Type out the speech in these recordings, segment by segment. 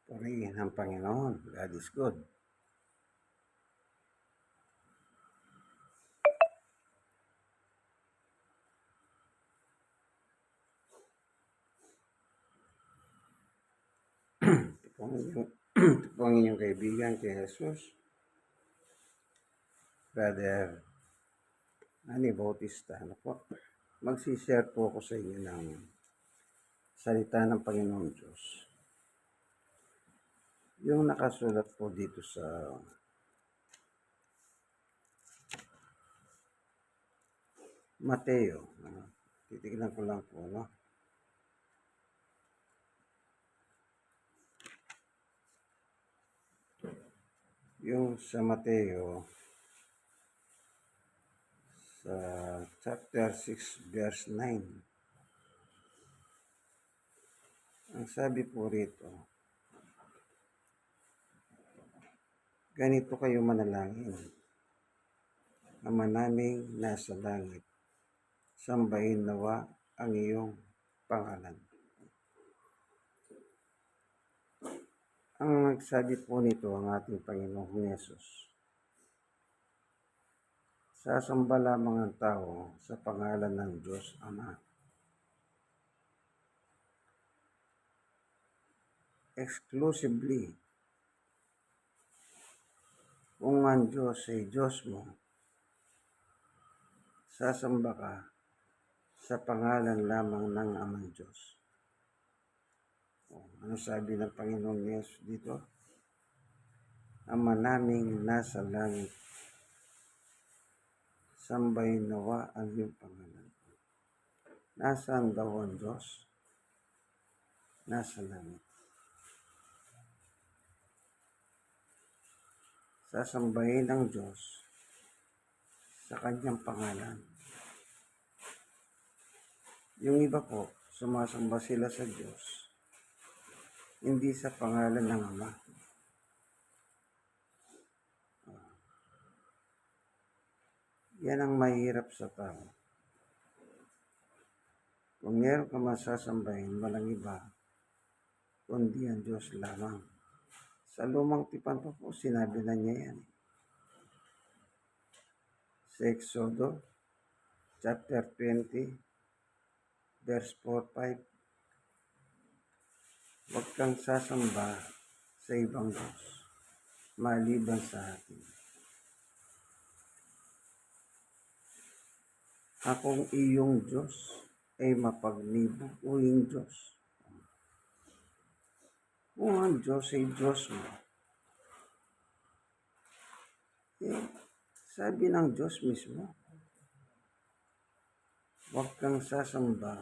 Purihin ang Panginoon. God is good. Ito po ang inyong kaibigan kay Jesus, Brother Ani Bautista. Ano po? Magsishare po ako sa inyo ng salita ng Panginoon Diyos. Yung nakasulat po dito sa Mateo. Titignan ko lang po, no? Yung sa Mateo, sa chapter 6, verse 9. Ang sabi po rito, ganito kayo manalangin. Ama naming nasa langit, sambahin nawa ang iyong pangalan. Ang nagsabi po nito ang ating Panginoong Yesus. Sasamba lamang ang tao sa pangalan ng Diyos Ama. Exclusively, kung ang Diyos ay Diyos mo, sasamba ka sa pangalan lamang ng Amang Diyos. Ano sabi ng Panginoong Yesus dito? Ama naming nasa langit, sambahin nawa ang iyong pangalan. Nasaan daw ang Diyos? Nasa langit. Sasambahin ang Diyos sa kanyang pangalan. Yung iba po, sumasamba sila sa Diyos, hindi sa pangalan ng Ama. Yan ang mahirap sa tao. Kung meron ka masasambahin, walang iba, kundi ang Diyos lamang. Sa lumang tipan pa po, sinabi na niya yan. Sa Exodo, chapter 20, verse 4-5. Huwag kang sasamba sa ibang Diyos, maliban sa akin. Akong iyong Diyos ay mapagnibuuing Diyos. Kung ang Diyos ay Diyos mo, sabi ng Diyos mismo, huwag kang sasamba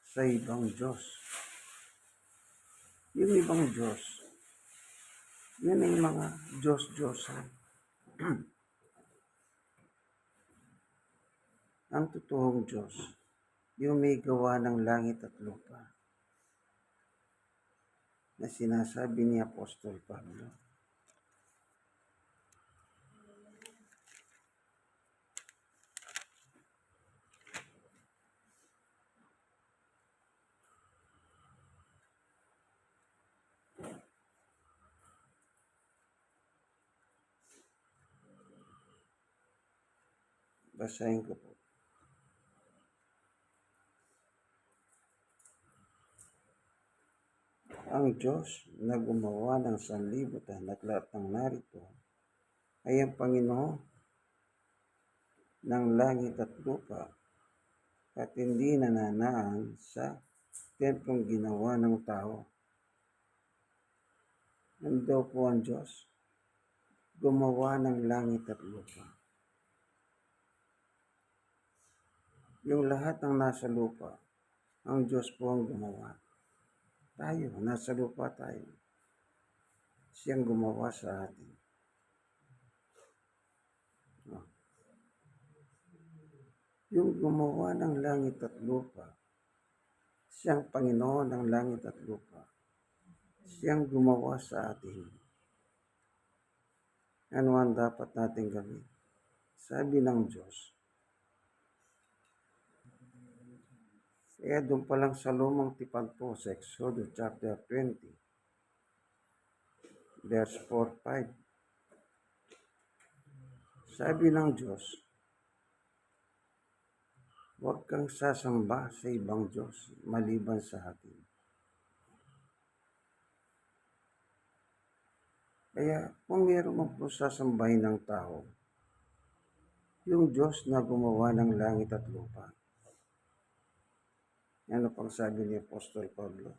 sa ibang Diyos. Yung ibang Diyos, yun ay mga Diyos-Diyosan. Ang totoong Diyos, yung may gawa ng langit at lupa, na sinasabi ni Apostol Pablo. Basahin ko po. Ang Diyos na gumawa ng sanlibutan at lahat ng narito ay ang Panginoon ng langit at lupa at hindi nananaan sa templong ginawa ng tao. Ano daw po ang Diyos? Gumawa ng langit at lupa. Yung lahat ng nasa lupa, ang Diyos po ang gumawa. Tayo, nasa lupa tayo. Siyang gumawa sa atin. Yung gumawa ng langit at lupa, siyang Panginoon ng langit at lupa. Siyang gumawa sa atin. Ano ang dapat natin gawin? Sabi ng Diyos, Kaya doon pa lang sa lumang tipan po sa Exodus chapter 20, verse 4-5. Sabi ng Diyos, huwag kang sasamba sa ibang Diyos maliban sa akin. Kaya kung meron mo po sasambahin ng tao, yung Diyos na gumawa ng langit at lupa. Ano pang sabi ni Apostol Pablo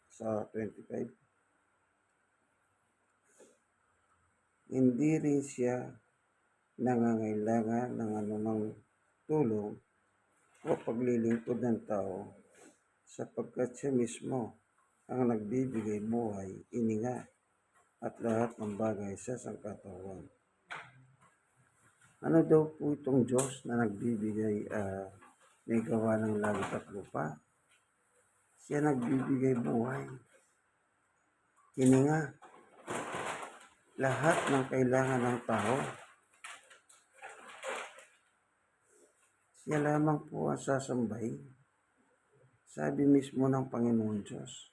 sa 25? Hindi rin siya nangangailangan ng anumang tulong o paglilingkod ng tao sapagkat siya mismo ang nagbibigay buhay, ininga at lahat ng bagay sa sangkatawan. Ano daw po itong Diyos na nagbibigay, may gawa ng langit at lupa? Siya nagbibigay buhay, hininga, lahat ng kailangan ng tao. Siya lamang po ang sasambahin. Sabi mismo ng Panginoon Diyos.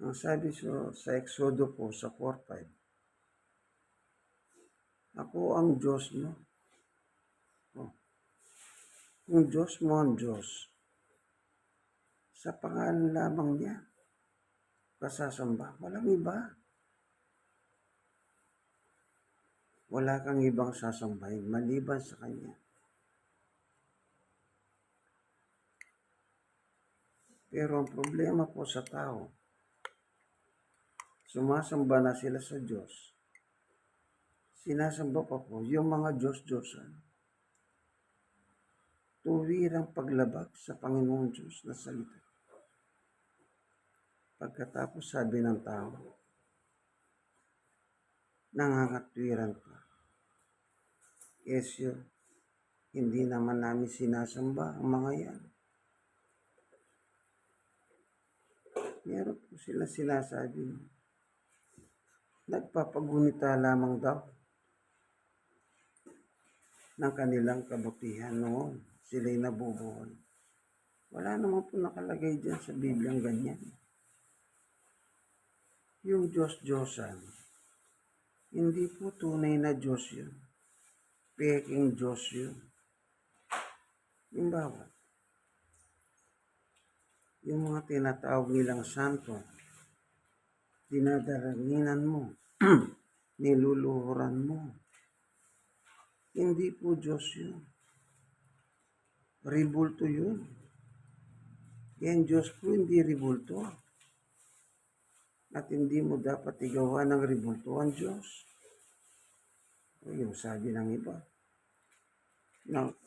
Ang sabi sa Exodo po sa 4:5, ako ang Diyos mo. Oh. Kung Diyos mo ang Diyos, sa pangalan lamang niya, kasasamba. Walang iba. Wala kang ibang sasambahin maliban sa Kanya. Pero ang problema po sa tao, sumasamba na sila sa Diyos. Sinasamba pa po yung mga Diyos-Diyosan. Tuwirang paglabag sa Panginoon Diyos na salita. Pagkatapos sabi ng tao, nangangatwiran pa. Yes, hindi naman namin sinasamba ang mga yan. Meron po sila sinasabi, nagpapagunita lamang daw ng kanilang kabutihan noon. Sila'y nabubuhay. Wala naman po nakalagay dyan sa Bibliang ganyan. Yung Diyos-Diyosan, hindi po tunay na Diyos yun. Peking Diyos yun. Yung bawat, yung mga tinatawag nilang santo, dinadaranginan mo, niluluhuran mo. Hindi po Diyos yun. Ribulto yun. Yan Diyos po hindi ribulto. At hindi mo dapat igawa ng ribulto ang Diyos. O yung sabi ng iba.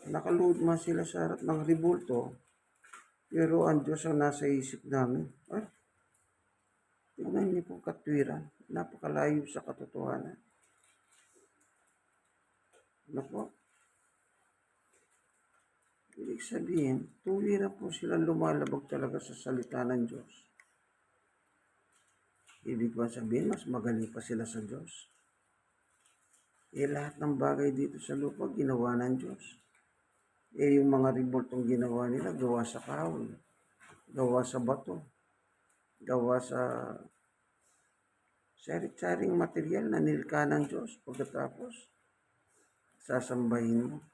Nakaluhod man sila sa harap ng ribulto, pero ang Diyos ang nasa isip namin. Ay, tingnan niyo po katwiran. Napakalayo sa katotohanan. Ano po? Ibig sabihin, tuwira po sila lumalabag talaga sa salita ng Diyos. Ibig ba sabihin, mas magaling pa sila sa Diyos? Lahat ng bagay dito sa lupa, ginawa ng Diyos. Yung mga ribultong ginawa nila, gawa sa kahoy, gawa sa bato, gawa sa sari-saring material na nilikha ng Diyos. Pagkatapos, sasambahin mo.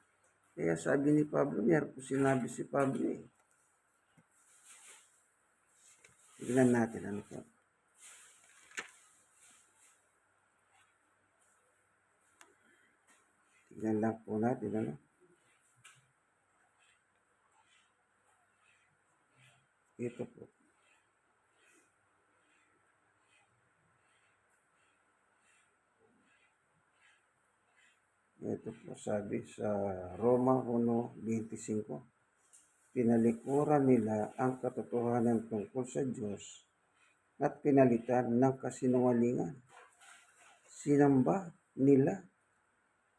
Kaya sabi ni Pablo, meron po sinabi si Pablo Tignan natin ano po. Tignan lang po natin ano. Ito po. Ito po sabi sa Roma 1:25. Pinalikuran nila ang katotohanan tungkol sa Diyos at pinalitan ng kasinungalingan. Sinamba nila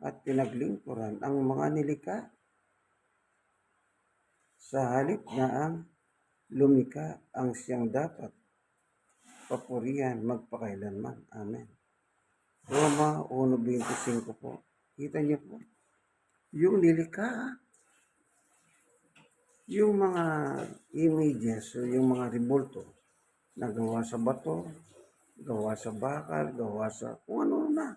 at pinaglingkuran ang mga nilikha sa halip na ang lumikha ang siyang dapat papurihan magpakailanman. Amen. Roma 1:25 po. Kita niyo po, yung nilikha, yung mga images o yung mga rebulto na gawa sa bato, gawa sa bakal, gawa sa kung ano na.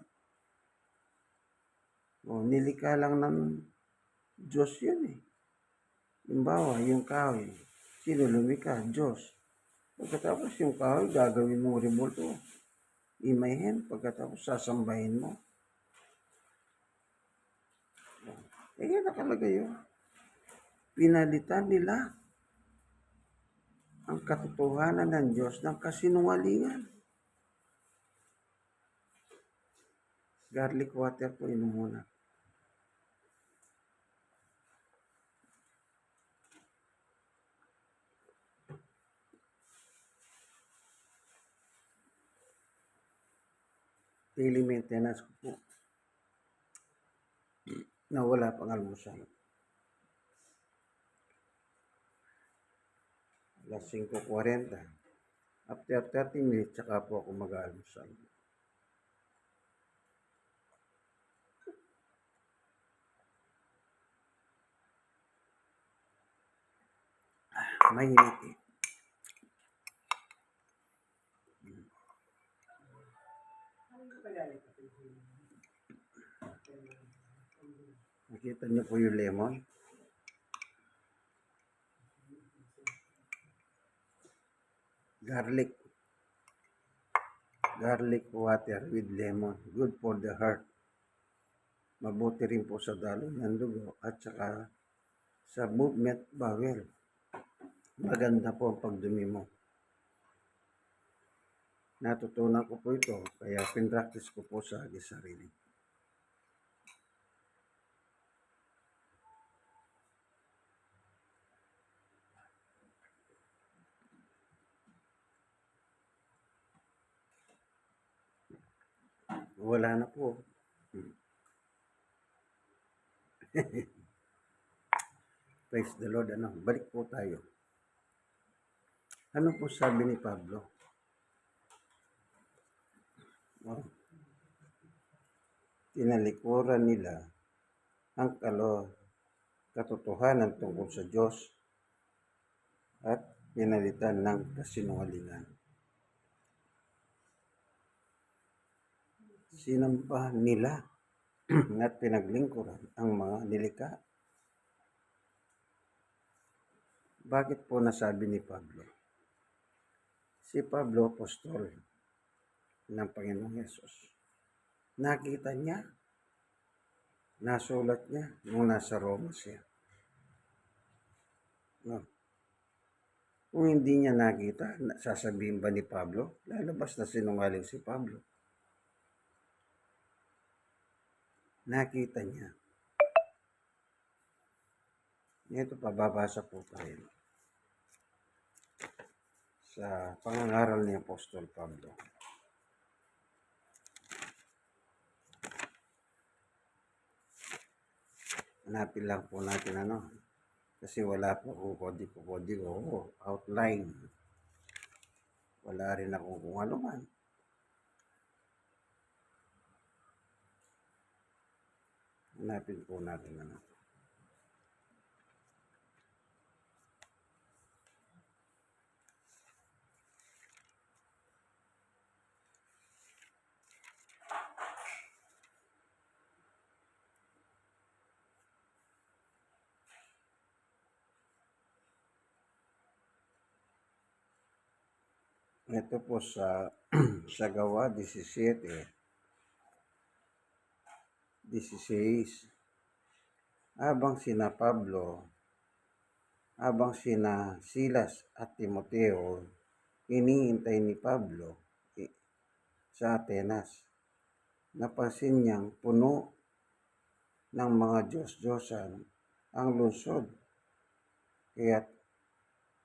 O, nilikha lang ng Diyos yun eh. Halimbawa, yung kahoy, sino lumikha? Diyos. Pagkatapos yung kahoy, gagawin mo rebulto, imahin, pagkatapos sasambahin mo. Kaya nakalagay yun. Pinalitan nila ang katotohanan ng Diyos ng kasinungalingan. Garlic water po inom muna. Daily maintenance ko po na wala pang almusal. Alas 5:40. After 30 minutes, saka po ako mag-almusal. Mainit eh. Nakita niyo po yung lemon? Garlic water with lemon. Good for the heart. Mabuti rin po sa daloy ng dugo at saka sa movement bowel. Maganda po ang pagdumi mo. Natutunan ko po ito, kaya pinractice ko po sa sarili. Wala na po. Praise the Lord. Balik po tayo. Ano po sabi ni Pablo? Tinalikuran nila ang katotohanan tungkol sa Diyos at pinalitan ng kasinungalingan. Sinamba nila at pinaglingkuran ang mga nilikha. Bakit po nasabi ni Pablo? Si Pablo, apostol ng Panginoong Yesus. Nakita niya, nasulat niya nung nasa Roma siya. No. Kung hindi niya nakita, sasabihin ba ni Pablo? Lalabas na sinungaling si Pablo. Nakita niya. Ito, pababasa po tayo sa pangangaral ni Apostol Pablo. Hanapin lang po natin kasi wala po akong kodigo, outline. Wala rin akong kung ano man. Hanapin po natin Ito po sa Gawa 17:16. Habang sina Silas at Timoteo, iniintay ni Pablo sa Atenas. Napansin niyang puno ng mga Diyos-Diyosan ang lungsod, kaya't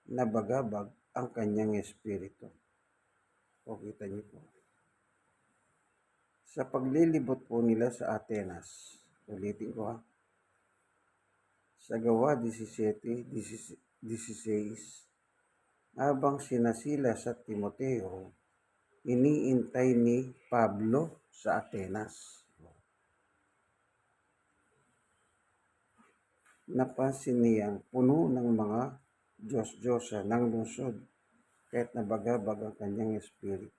nabagabag ang kanyang espiritu. O kita niyo po. Sa paglilibot po nila sa Atenas, ulitin ko sa Gawa 17:16, habang sina Silas at Timoteo, iniintay ni Pablo sa Atenas. napansin niyang puno ng mga Diyos-Diyosa ng lungsod kahit nabagabag ang kanyang espiritu.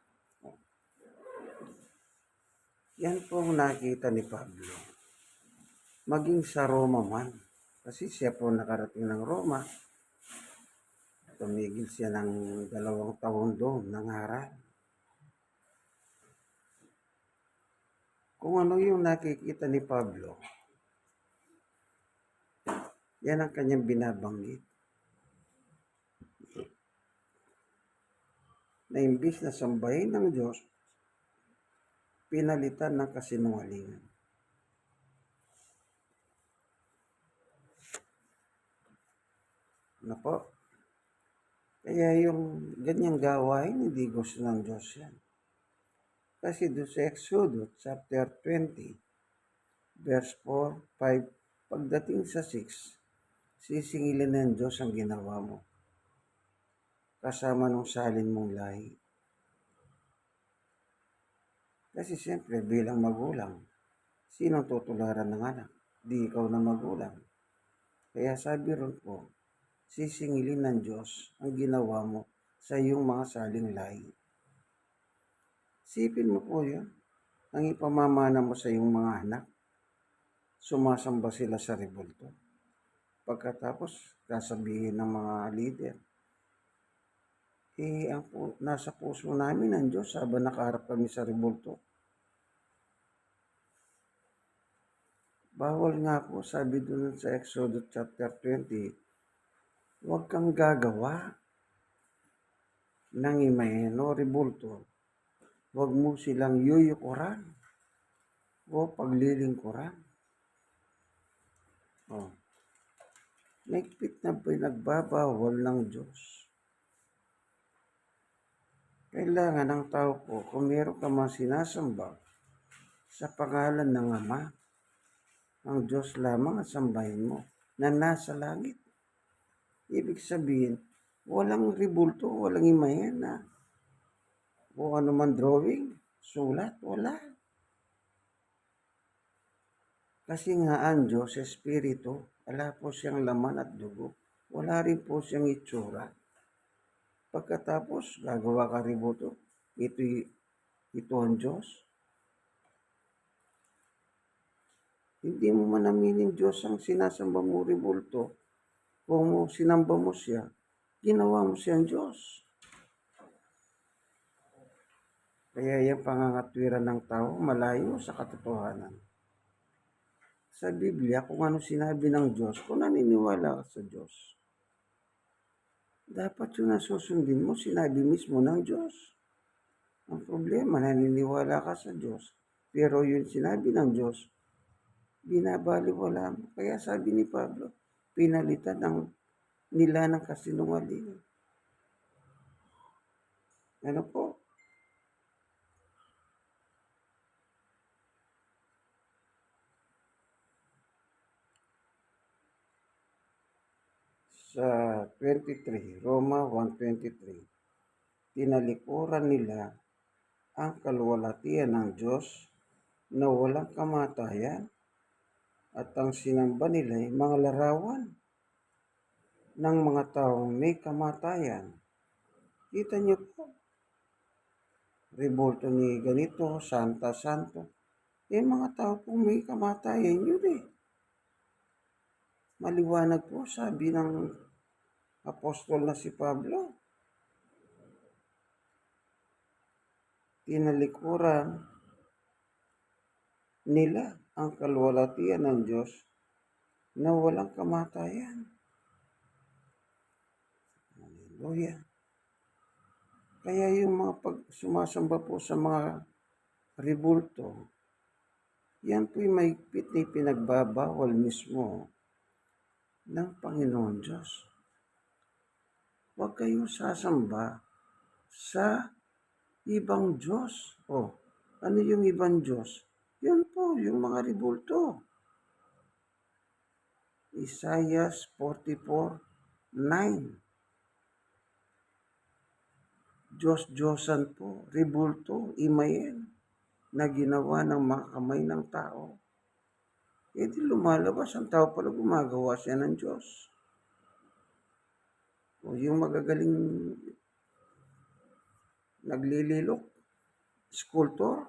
Yan po ang nakita ni Pablo. Maging sa Roma man, kasi siya po nakarating ng Roma, tumigil siya ng 2 taon doon, nangaral. Kung ano yung nakikita ni Pablo, yan ang kanyang binabanggit. Na imbis na sambahin ng Diyos, pinalitan ng kasinungalingan. Ano po? Kaya yung ganyang gawain, hindi gusto ng Diyos yan. Kasi doon sa Exodus chapter 20, verse 4, 5, pagdating sa 6, sisingilin ng Diyos ang ginawa mo, kasama nung salin mong lahi. Kasi siyempre, bilang magulang, sino tutularan ng anak? Di ikaw na magulang. Kaya sabi ron po, sisingilin ng Diyos ang ginawa mo sa iyong mga saling lahi. Sipin mo po yun, ang ipamamana mo sa iyong mga anak, sumasamba sila sa rebulto. Pagkatapos, sasabihin ng mga leader, nasa puso namin ang Diyos habang nakaharap kami sa rebulto. Bawal nga po, sabi doon sa Exodus chapter 20, huwag kang gagawa ng imahen o rebulto. Huwag mo silang yuyukuran o paglilingkuran. Naigpit na pinagbabawal ng Diyos. Kailangan ng tao po, kung meron ka mang sinasamba sa pangalan ng Ama, ang Diyos lamang at sambahin mo na nasa langit. Ibig sabihin, walang rebulto, walang imahen na kung ano man drawing, sulat, wala. Kasi nga ang Diyos, Espiritu, wala po siyang laman at dugo. Wala rin po siyang itsura. Pagkatapos, gagawa ka rebulto, ito ang Diyos. Hindi mo man aminin Diyos ang sinasamba mo rebulto. Kung sinamba mo siya, ginawa mo siyang Diyos. Kaya yung pangangatwiran ng tao, malayo sa katotohanan. Sa Biblia, kung ano sinabi ng Diyos, kung naniniwala ka sa Diyos, dapat yun na susundin mo, sinabi mismo ng Diyos. Ang problema, naniniwala ka sa Diyos, pero yun sinabi ng Diyos, binabaliwala mo. Kaya sabi ni Pablo, pinalitan nila ng kasinungalingan. Ano po? Sa 23, Roma 1:23, tinalikuran nila ang kaluwalhatian ng Diyos na walang kamatayan at ang sinamba nila ay mga larawan ng mga taong may kamatayan. Kita niyo po, rebulto ni ganito, Santa Santo, mga tao pong may kamatayan yun eh. Maliwanag po, sabi ng apostol na si Pablo, tinalikuran nila ang kaluwalhatian ng Diyos na walang kamatayan. Hallelujah. Kaya yung mga sumasamba po sa mga rebulto, yan po'y mahigpit na pinagbabawal mismo ng Panginoon Diyos. Huwag kayong sasamba sa ibang Diyos. Ano yung ibang Diyos? Yun po, yung mga rebulto. Isaiah 44:9. Diyos-Diyosan po, rebulto, imahen, na ginawa ng mga kamay ng tao. di lumalabas ang tao pala gumagawa siya ng Diyos. O yung magagaling naglililok, sculptor.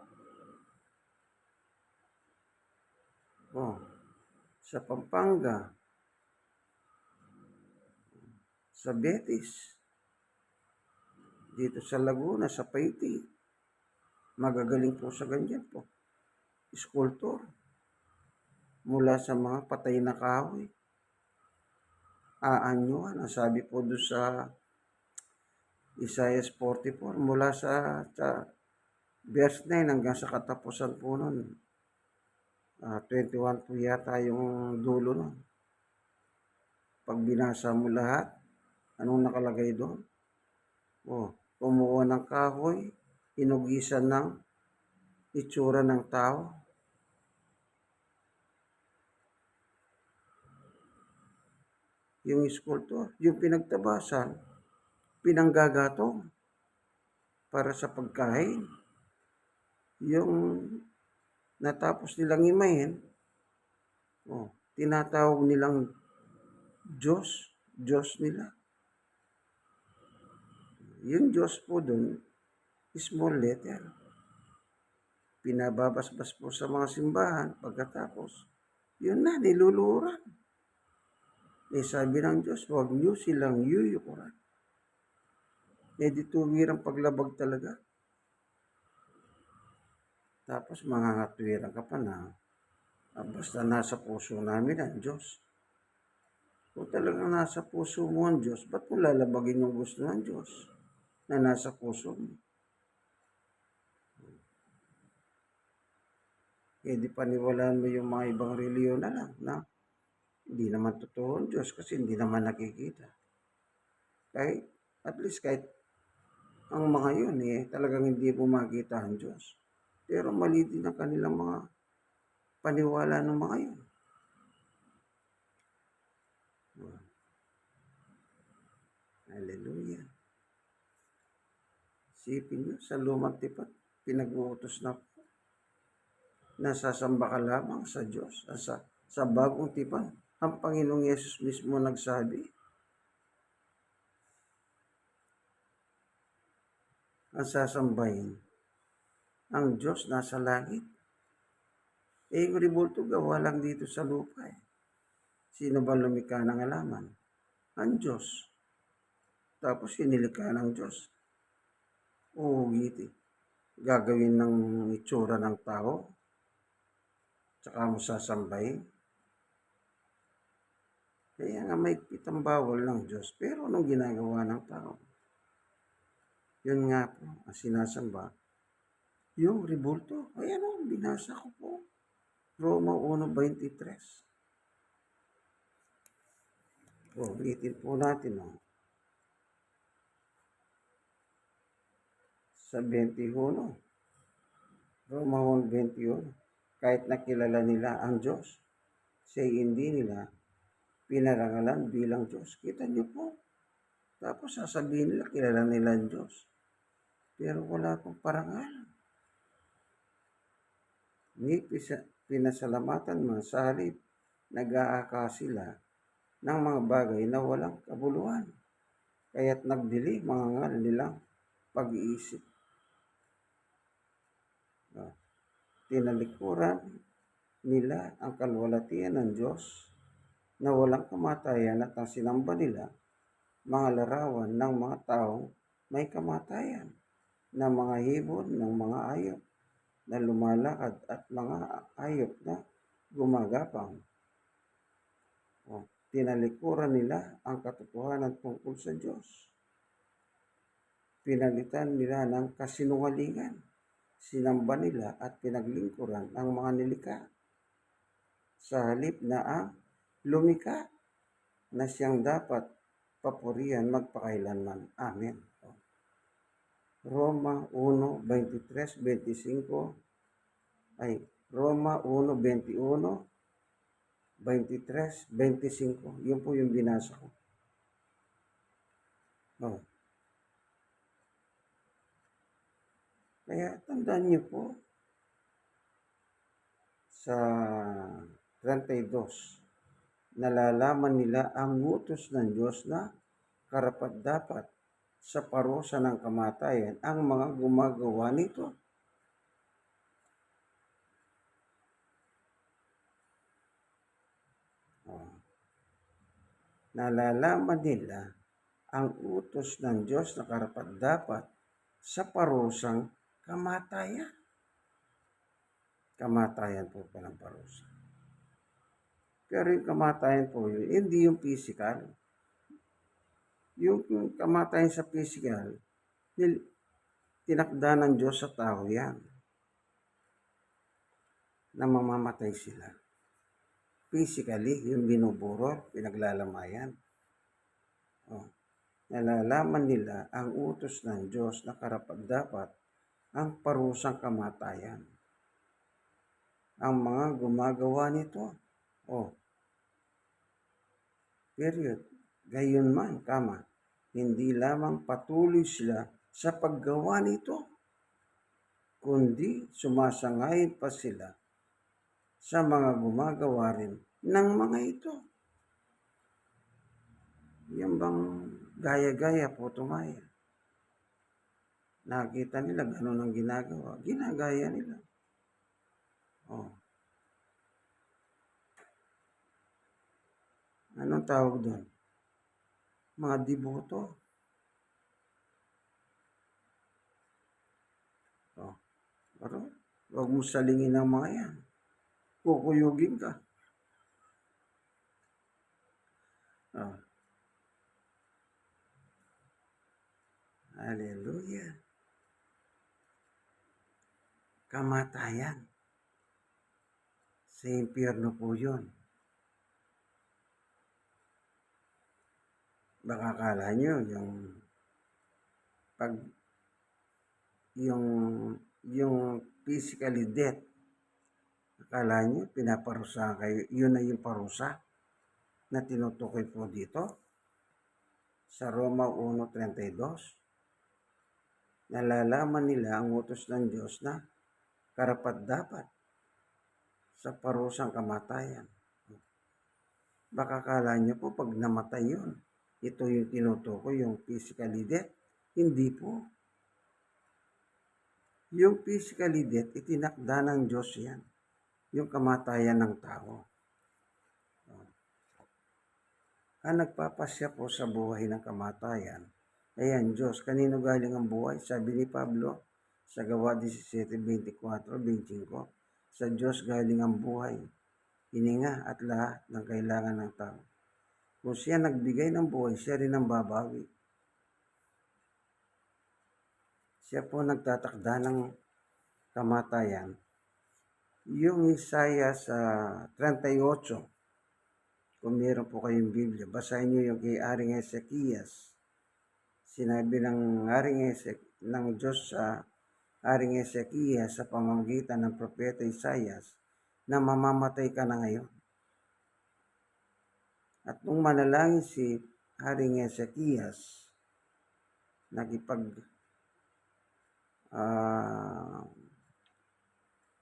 O, sa Pampanga, sa Betis, dito sa Laguna, sa Paiti, magagaling po sa ganyan po. Sculptor. Mula sa mga patay na kahoy. Aanyuhan, ang sabi po doon sa Isaiah 44, mula sa verse 9 hanggang sa katapusan po nun. 21 po yata yung dulo nun. Pag binasa mo lahat, anong nakalagay doon? Kumuha ng kahoy, inugisan ng itsura ng tao. Yung sculptor, yung pinagtabasan, pinanggagatong para sa pagkain. Yung natapos nilang imahin, tinatawag nilang Diyos, Diyos nila. Yung Diyos po dun, small letter. Pinababasbas po sa mga simbahan pagkatapos. Yun na, niluluran. Sabi ng Diyos, huwag niyo silang yuyukuran. Di tuwirang paglabag talaga. Tapos mangangatwiran ka pa na basta nasa puso namin ang Diyos. Kung talagang nasa puso mo ang Diyos, ba't mo lalabagin yung gusto ng Diyos na nasa puso mo? Di paniwalaan mo yung mga ibang reliyon na lang na hindi naman totoo ang Diyos kasi hindi naman nakikita. At least kahit ang mga yun talagang hindi mo makita ang Diyos. Pero mali din ang kanilang mga paniwala ng mga yun. Hallelujah. Isipin nyo, sa lumang tipat, pinag-uutos na nasasamba ka lamang sa Diyos. Sa bagong tipan, ang Panginoong Yesus mismo nagsabi, ang sasambahin, ang Diyos nasa langit. Yung ribulto gawa lang dito sa lupa. Sino ba lumikha ng halaman? Ang Diyos. Tapos sinilikha ng Diyos. Uhugiti. Gagawin ng itsura ng tao. Tsaka mo sasambahin. Kaya nga may pitang bawal ng Diyos. Pero anong ginagawa ng tao? Yun nga po, ang sinasamba. Yung ribulto. Ayan o, binasa ko po. Roma 1:23. Ulitin po natin sa 21. Roma 1:21. Kahit nakilala nila ang Diyos, siya hindi nila pinarangalan bilang Diyos. Kita niyo po. Tapos sasabihin nila, kilala nila ang Diyos. Pero wala pong parangal. Ni pinasalamatan man sa halip, nag-aaka sila ng mga bagay na walang kabuluhan. Kaya't nagdili mga ngal nilang pag-iisip. Tinalikuran nila ang kalwalatian ng Diyos na walang kamatayan at ang sinamba nila mga larawan ng mga taong may kamatayan, na mga hibon ng mga hayop na lumalakad at mga hayop na gumagapang. Tinalikuran nila ang katotohanan tungkol sa Diyos. Pinalitan nila ng kasinungalingan. Sinamba nila at pinaglingkuran ang mga nilikha sa halip na ang lumikha na siyang dapat papurihan magpakailanman. Amen. Roma 1:23-25 Roma 1:21, 23-25. Yun po yung binasa ko. Kaya tandaan niyo po, sa 32. Nalalaman nila ang utos ng Diyos na karapat-dapat sa parusa ng kamatayan ang mga gumagawa nito. Nalalaman nila ang utos ng Diyos na karapat-dapat sa parusang kamatayan. Kamatayan po palang parusa. Pero yung kamatayan po yun, hindi yung physical. Yung kamatayan sa physical, tinakda ng Diyos sa tao yan na mamamatay sila. Physically, yung binuburo, pinaglalamayan. Nalalaman nila ang utos ng Diyos na karapat-dapat ang parusang kamatayan. Ang mga gumagawa nito, period. Gayunman, hindi lamang patuloy sila sa paggawa nito, kundi sumasangayon pa sila sa mga gumagawa rin ng mga ito. Yan bang gaya-gaya po tumaya? Nakita nila ganun ang ginagawa. Ginagaya nila. Anong tawag doon? Mga deboto. Pero huwag mo salingin ang mga yan. Kukuyugin ka. Hallelujah. Kamatayan. Sa impyerno po yun. Baka akala nyo yung physically death, akala nyo pinaparusa kayo, yun na yung parusa na tinutukoy po dito sa Roma 1:32. Nalalaman nila ang utos ng Diyos na karapat-dapat sa parusang kamatayan. Baka akala nyo po pag namatay yun, ito yung tinutukoy, yung physically death. Hindi po. Yung physically death, itinakda ng Diyos yan. Yung kamatayan ng tao. Ang nagpapasya po sa buhay ng kamatayan, ayan, Diyos. Kanino galing ang buhay? Sabi ni Pablo sa Gawa 17:24-25, sa Diyos galing ang buhay, hininga at lahat ng kailangan ng tao. Kung siya nagbigay ng buhay, siya rin ang babawi. Siya po nagtatakda ng kamatayan. Yung Isaiah sa 38, kung meron po kayong Biblia, basahin nyo yung kay Haring Ezekias. Sinabi ng Diyos sa Haring Ezekias sa pamamagitan ng propeta Isaiah na mamamatay ka na ngayon. At nung manalangin si Haring Ezekias,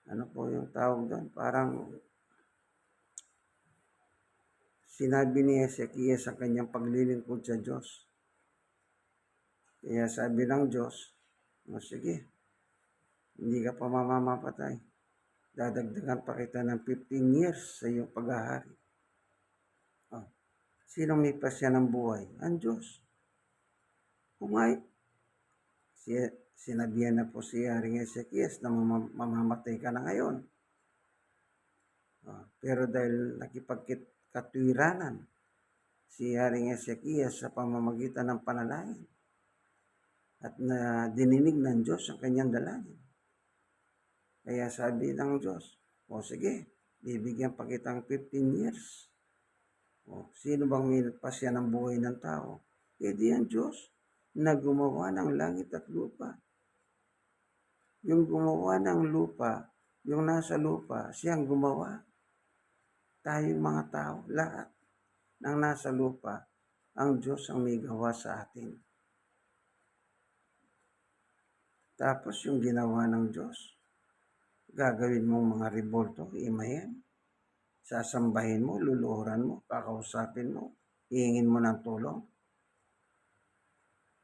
ano po yung tawag doon? Parang sinabi ni Ezekias ang kanyang paglilingkod sa Diyos. Kaya sabi ng Diyos, sige, hindi ka pa mamamapatay. Dadagdagan pa kita ng 15 years sa iyong paghahari. Sino may pasya ng buhay? Ang Diyos. Kumay. Sinabihan na po si Haring Ezekias na mamamatay ka na ngayon. Pero dahil nakipagkatwiranan si Haring Ezekias sa pamamagitan ng panalangin at na dininig ng Diyos ang kanyang dalangin. Kaya sabi ng Diyos, sige, bibigyan pa kitang 15 years. Sino bang may pasya ng buhay ng tao? Di ang Diyos na gumawa ng langit at lupa. Yung gumawa ng lupa, yung nasa lupa, siyang gumawa. Tayong mga tao, lahat ng nasa lupa, ang Diyos ang may gawa sa atin. Tapos yung ginawa ng Diyos, gagawin mong mga revolto, imayan. sasambahin mo, luluhuran mo, kakausapin mo, hihingin mo ng tulong.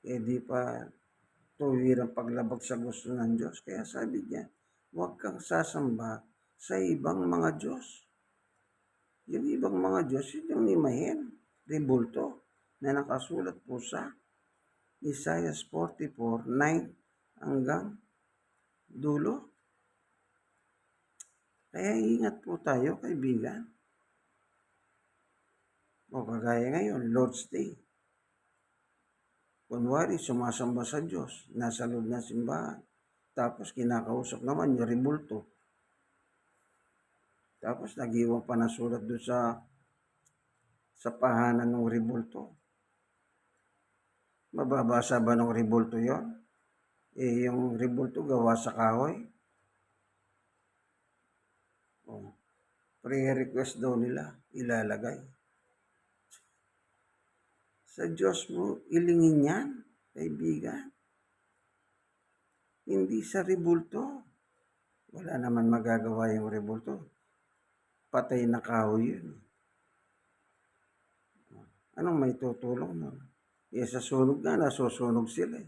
Di pa tuwirang paglabag sa gusto ng Diyos. Kaya sabi niya, huwag kang sasamba sa ibang mga Diyos. Yung ibang mga Diyos, yun yung imahen, rebulto, na nakasulat po sa Isaiah 44:9 hanggang dulo. Kaya ingat po tayo, kaibigan. O kagaya ngayon, Lord's Day. Kunwari, sumasamba sa Diyos, nasa loob ng simbahan. Tapos kinakausap naman yung rebulto. Tapos nag-iwan pa ng sulat doon sa pahanan ng rebulto. Mababasa ba ng rebulto yon? Yung rebulto gawa sa kahoy. Prayer request daw nila, ilalagay. Sa Diyos mo, ilingin yan, kaibigan. Hindi sa rebulto. Wala naman magagawa yung rebulto. Patay na kahoy yun. Anong may tutulong nun? Sa sunog nga, nasusunog sila.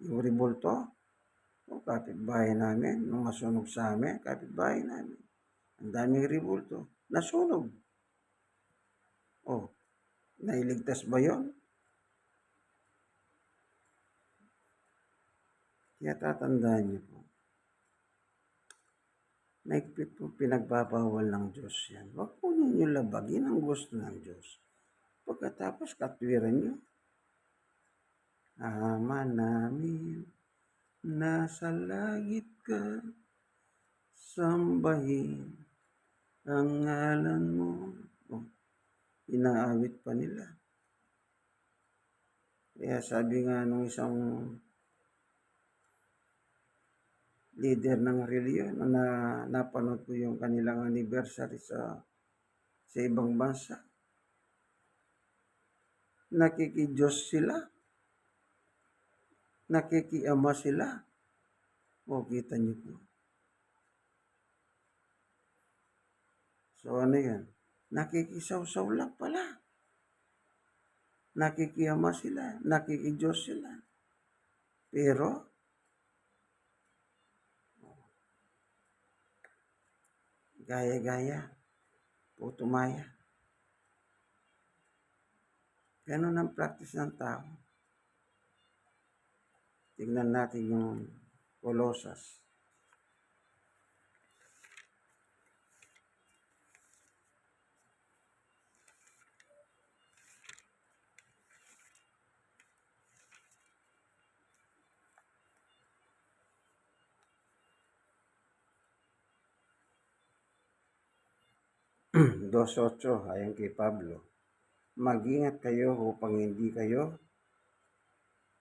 Yung rebulto, kapitbahay namin, nung masunog sa amin, kapitbahay namin. Ang daming rebulto, nasunog. Nailigtas ba yun? Kaya tatandaan niyo po, naigpit po pinagbabawal ng Diyos yan. Huwag po ninyo labagin ang gusto ng Diyos. Pagkatapos katwiran niyo, Ama namin, nasa langit ka, sambahin ang ngalan mo. Inaawit pa nila. Kaya sabi nga nung isang leader ng reliyon na napanood ko yung kanilang anniversary sa ibang bansa, nakikidiyos sila, nakikiama sila. Kita niyo po. So ano yan? Nakikisaw-saw lang pala. Nakikiyama sila, nakikidiyos sila. Pero, gaya-gaya, putumaya. Ganun ang practice ng tao. Tignan natin yung Colossus. Dos 8, ayon kay Pablo. Mag-ingat kayo upang hindi kayo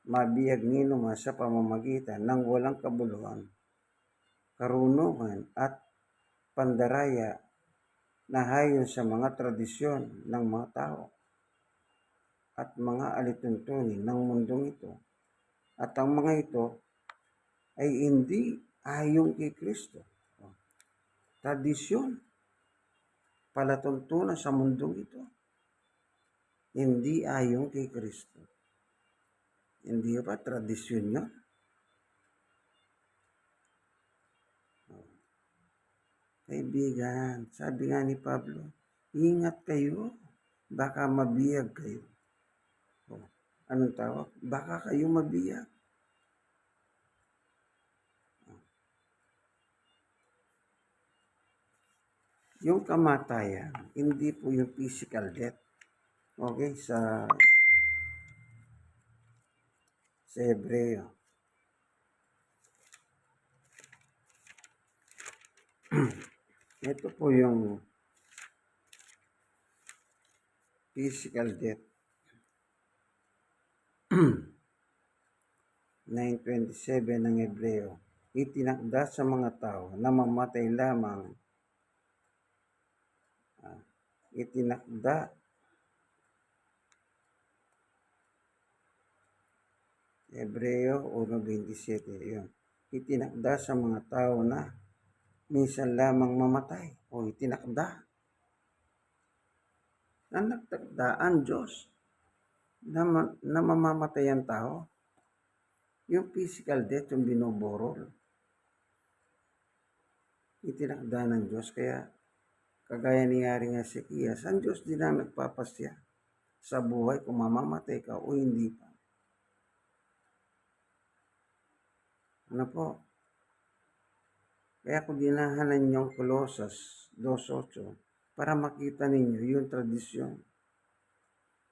mabiyag ni naman sa pamamagitan ng walang kabuluhan, karunungan at pandaraya na hayon sa mga tradisyon ng mga tao at mga alituntunin ng mundong ito. At ang mga ito ay hindi ayon kay Kristo. Tradisyon, palatuntunan sa mundong ito, hindi ayon kay Kristo. Hindi ba tradisyon yun? Kaibigan, sabi nga ni Pablo, ingat kayo, baka mabiyag kayo. Anong tawag? Baka kayo mabiyag. Yung kamatayan, hindi po yung physical death. Okay, sa Hebreo. Ito po yung physical death. 9:27 ng Hebreo. Itinakda sa mga tao na mamatay lamang. Itinakda. Hebreo 1:27. Yun. Itinakda sa mga tao na minsan lamang mamatay o itinakda na nagtakda ang Diyos na mamamatay ang tao. Yung physical death, yung binoborol, itinakda ng Diyos. Kaya kagaya ni Haring Hezekias, ang Diyos din ang nagpapasya sa buhay kung mamamatay ka o hindi pa. Ano po? Kaya ko dinahanan yung Colossus 2:8 para makita ninyo yung tradisyon.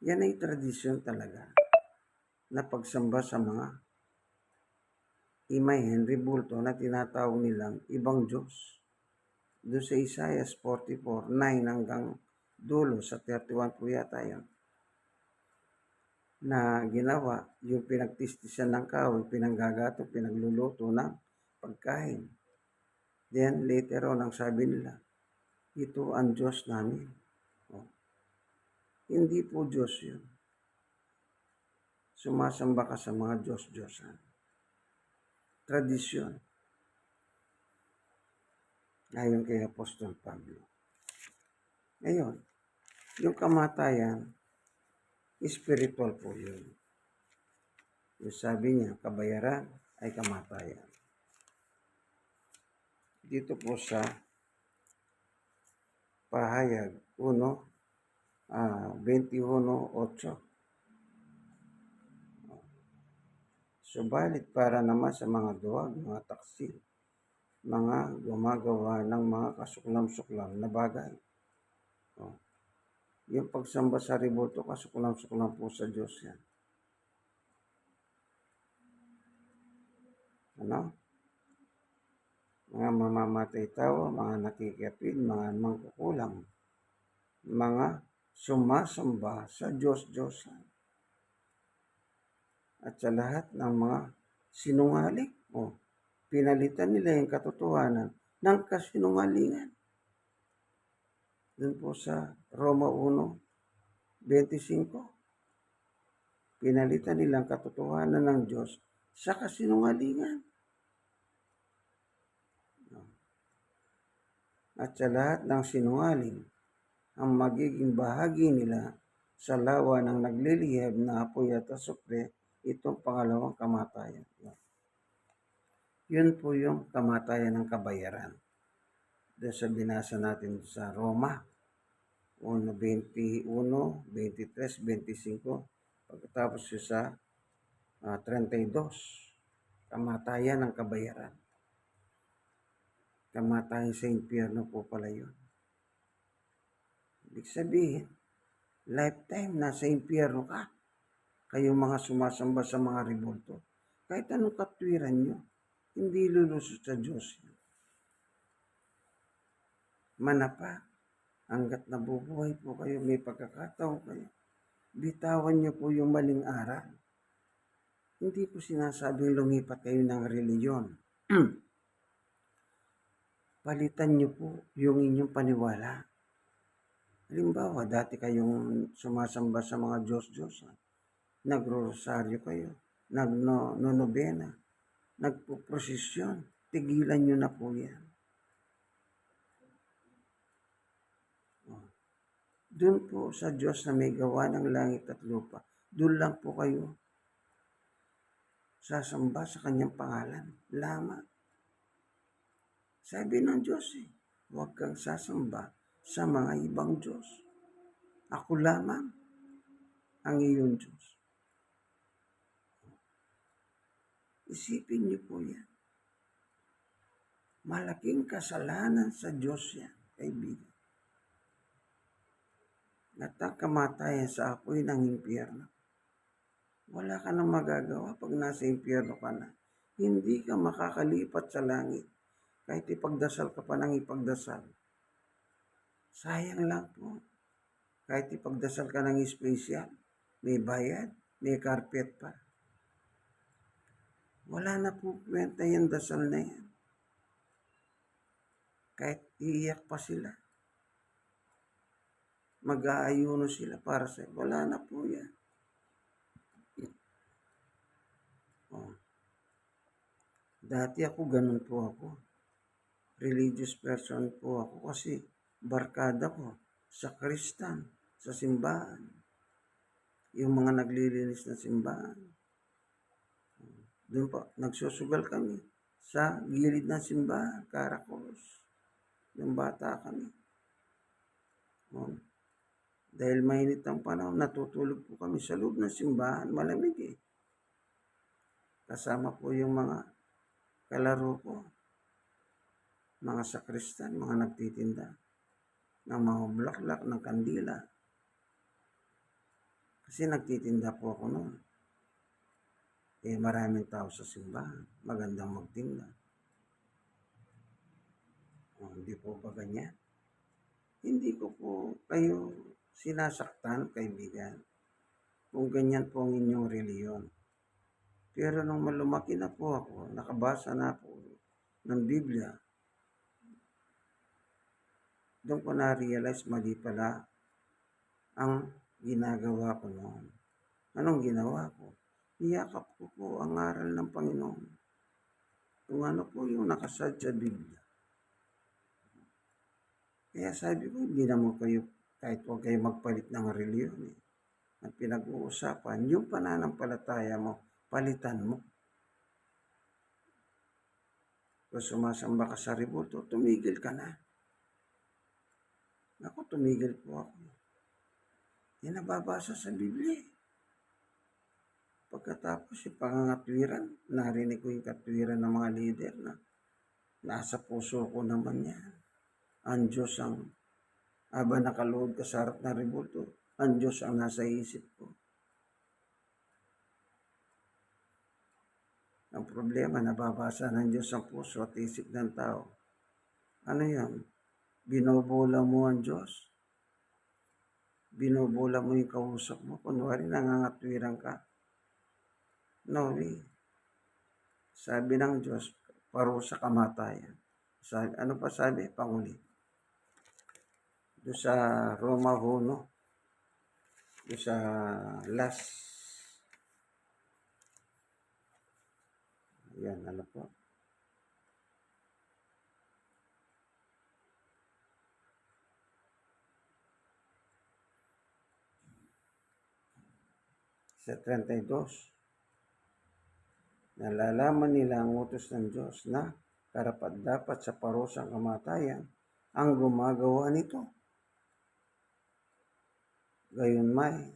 Yan ay tradisyon talaga na pagsamba sa mga imahen, rebulto na tinatawag nilang ibang Diyos. Doon sa Isaiah 44:9 hanggang dulo sa 31 po yata yan, na ginawa yung pinagtistisan ng kahoy, pinanggagato, pinagluluto ng pagkain. Then later on, ang sabi nila, ito ang Diyos namin. Hindi po Diyos yun. Sumasamba ka sa mga Diyos-Diyosan. Tradisyon. Ayon kay Apostol Pablo. Ngayon, yung kamatayan, spiritual po yun. Yung sabi niya, kabayaran ay kamatayan. Dito po sa Pahayag 21:8. Subalit para naman sa mga duwag, mga taksil, mga gumagawa ng mga kasuklam-suklam na bagay. Yung pagsamba sa rebulto, kasuklam-suklam po sa Diyos yan. Ano? Mga mamamatay tao, mga nakikipid, mga mangkukulam, mga sumasamba sa Diyos-Diyosan. At sa lahat ng mga sinungaling, pinalitan nila yung katotohanan ng kasinungalingan. Doon po sa Roma 1:25, pinalitan nilang katotohanan ng Diyos sa kasinungalingan. At sa lahat ng sinungaling, ang magiging bahagi nila sa lawa ng naglilihab na apoy at asupre, itong pangalawang kamatayan. Yun po yung kamatayan ng kabayaran. Doon sa binasa natin sa Roma 1:21, 23, 25, pagkatapos sa 32, kamatayan ng kabayaran. Kamatayan sa impyerno po pala yun. Ibig sabihin, lifetime nasa impyerno ka. Kayong mga sumasamba sa mga rebulto. Kahit anong katwiran nyo, hindi lulusot sa Diyos yun. Manapa, hanggat nabubuhay po kayo, may pagkakataon kayo, bitawan nyo po yung maling aral. Hindi ko sinasabing lumipat kayo ng reliyon. Palitan nyo po yung inyong paniwala. Halimbawa, dati kayong sumasamba sa mga Diyos-Diyosan. Nagro-rosaryo kayo, nag-nonobena, nagpo-prosesyon. Tigilan nyo na po yan. Doon po sa Diyos na may gawa ng langit at lupa, doon lang po kayo sasamba sa kanyang pangalan. Lamang. Sabi ng Diyos huwag kang sasamba sa mga ibang Diyos. Ako lamang ang iyong Diyos. Isipin niyo po yan. Malaking kasalanan sa Diyos yan, kaibigan. At ang kamatayan sa apoy ng impyerno. Wala ka nang magagawa pag nasa impyerno ka na. Hindi ka makakalipat sa langit. Kahit ipagdasal ka pa ng ipagdasal. Sayang lang po. Kahit ipagdasal ka ng espesyal, may bayad, may carpet pa. Wala na po kwenta yung dasal na yan. Kahit iiyak pa sila. Mag-aayuno sila para sa wala na po yan. Dati ako, ganun po ako. religious person po ako kasi barkada ko sa Kristan, sa simbahan. Yung mga naglilinis ng simbahan. Doon po, nagsusugal kami sa gilid ng simbahan, Caracos. Yung bata kami. Dahil mainit ang panahon, natutulog po kami sa loob ng simbahan, malamig eh. Kasama po yung mga kalaro ko, mga sakristan, mga nagtitinda ng mga bulaklak, ng kandila. Kasi nagtitinda po ako noon. Eh maraming tao sa simbahan, magandang magtinda. Hindi po ba ganyan? Hindi ko po kayo sinasaktan, kaibigan, kung ganyan po ang inyong reliyon. Pero nung malumaki na po ako, nakabasa na po ng Biblia, doon ko na-realize mali pala ang ginagawa ko noon. Anong ginawa ko? Iyakap ko po ang aral ng Panginoon. Kung ano po yung nakasad sa Biblia. Kaya sabi ko, hindi naman kayo, kahit huwag kayo magpalit ng reliyon eh. Ang pinag-uusapan, yung pananampalataya mo, palitan mo. Kung sumasamba ka sa rebulto, tumigil ka na. Ako, tumigil po ako. Yan nababasa sa Biblia. Pagkatapos yung pangangatwiran, narinig ko yung katwiran ng mga leader na nasa puso ko naman yan. Ang Diyos ang, aba nakaluhod ka sa harap na rebulto, ang Diyos ang nasa isip ko. Ang problema, nababasa ng Diyos ang puso at isip ng tao. Ano yan? Binobola mo ang Diyos. Binobola mo yung kausap mo. Kunwari, nangangatwiran ka. No way. Sabi ng Diyos, parusa kamatayan. Sabi, ano pa sabi? Panguli. Doon sa Roma 1, doon sa last. Yan, ano po? Sa 32, nalalaman nila ang utos ng Diyos na karapat-dapat sa parusang kamatayan ang gumagawa nito. Gayunmay,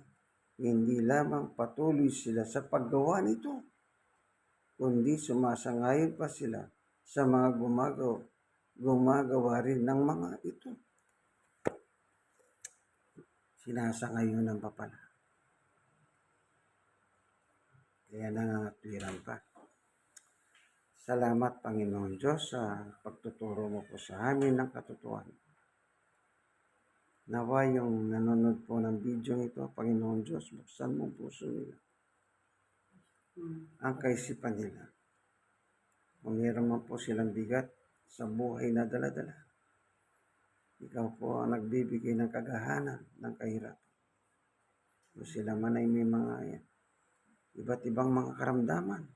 hindi lamang patuloy sila sa paggawa nito, kundi sumasangayon pa sila sa mga gumagawa rin ng mga ito. Sinasangayunan pa pala. Kaya nangangatwiran pa. Salamat, Panginoon Diyos, sa pagtuturo mo po sa amin ng katotohanan. Nawa yung nanonood po ng video ito, Panginoon Diyos, buksan mo puso nila. Ang kaisipan nila. Kung meron man po silang bigat sa buhay na dala-dala, ikaw po ang nagbibigay ng kagahanan, ng kahirapan. Kung sila man ay may mga iba't ibang mga karamdaman,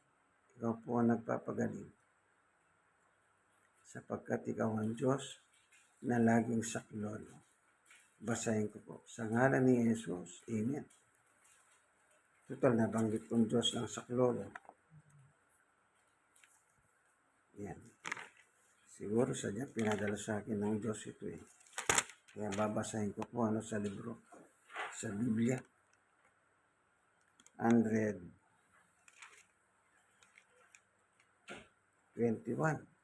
ikaw po ang nagpapagaling. Sapagkat ikaw ang Diyos na laging saklolo. Basahin ko po. Sa ngalan ni Jesus, Amen. Total, nabanggit kong Diyos ng saklolo. Yan. Siguro sadya pinadala sa akin ng Diyos ito eh. Kaya babasahin ko po ano sa libro. Sa Biblia. 121.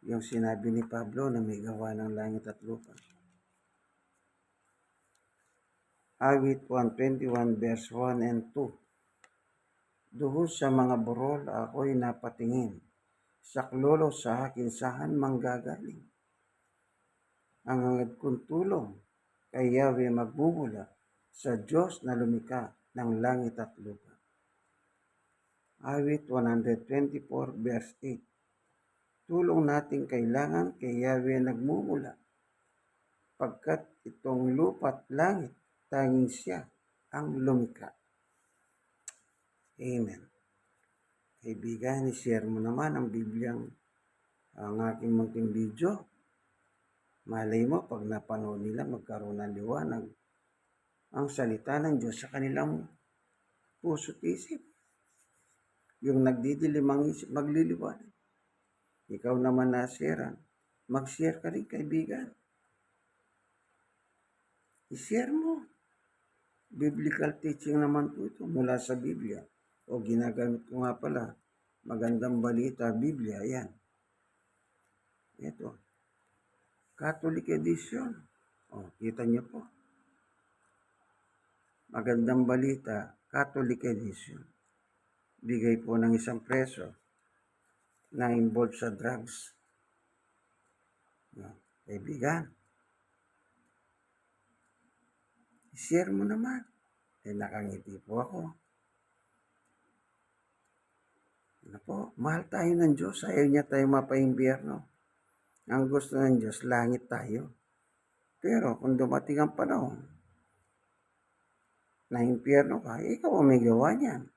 Yung sinabi ni Pablo na may gawa ng langit at lupa. Awit 121 verse 1 and 2. Duhol sa mga burol ako'y napatingin. Saklolo sa akin saan manggagaling. Ang hangad kong tulong kay Yahweh magbubula sa Diyos na lumikha ng langit at lupa. Awit 124 verse 8. Tulong nating kailangan kay Yahweh nagmumula. Pagkat itong lupa at langit, tanging siya ang lumikha. Amen. Kaibigan, i-share mo naman ang Bibliang ang aking munting video. Malay mo, pag napanood nila, magkaroon ng liwanag ang salita ng Diyos sa kanilang puso't isip. Yung nagdidilim ang isip, magliliwanag. Ikaw naman nasiran, mag-share ka rin, kaibigan. I-share mo. Biblical teaching naman po ito mula sa Biblia. O ginagamit ko nga pala, Magandang Balita, Biblia, yan. Ito. Catholic edition. O, kita niyo po. Magandang Balita, Catholic edition. Bigay po ng ₱1 na involved sa drugs. Kaibigan, share mo naman. Nakangiti po ako. Ano po, mahal tayo ng Diyos. Ayaw niya tayo mapaimpyerno. Ang gusto ng Diyos, langit tayo. Pero kung dumating ang panahon na impyerno ka, ikaw ang may gawa niyan.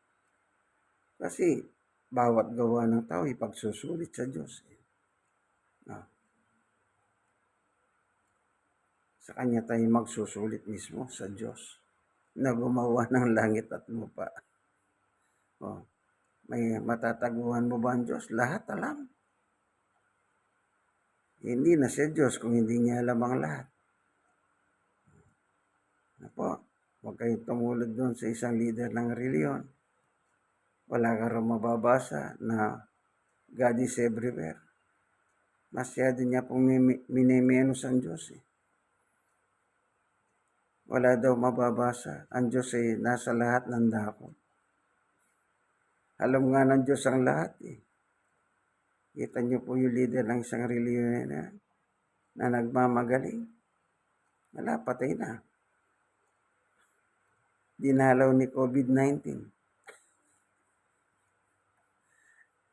Kasi bawat gawa ng tao ipagsusulit sa Diyos. Sa Kanya tayo magsusulit mismo, sa Diyos na gumawa ng langit at lupa. May matataguhan mo ba ang Diyos? Lahat alam. Hindi na siya Diyos kung hindi niya alam ang lahat. Huwag kayong tumulad doon sa isang leader ng reliyon. Wala ka rin mababasa na God is everywhere. Masyado niya pong minimenos ang Diyos. Wala daw mababasa. Ang Diyos ay nasa lahat ng dako. Alam nga ng Diyos ang lahat. Kita niyo po yung leader ng isang reliyon na nagmamagaling. Wala, patay na. Dinalaw ni COVID-19.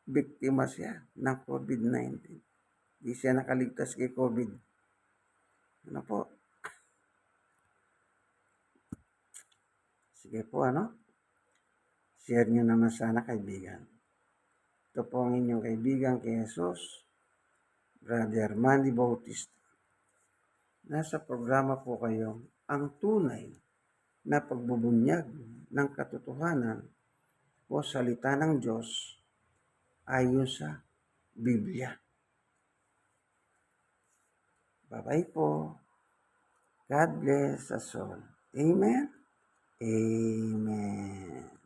Biktima siya ng COVID-19. Di siya nakaligtas kay COVID. Ano po? Sige po, share nyo naman sana, kaibigan. Ito po ang inyong kaibigan kay Jesus, Brother Manny Bautista. Nasa programa po kayo, ang tunay na pagbubunyag ng katotohanan o salita ng Diyos ayon sa Biblia. Bye-bye po. God bless us all. Amen? Amen.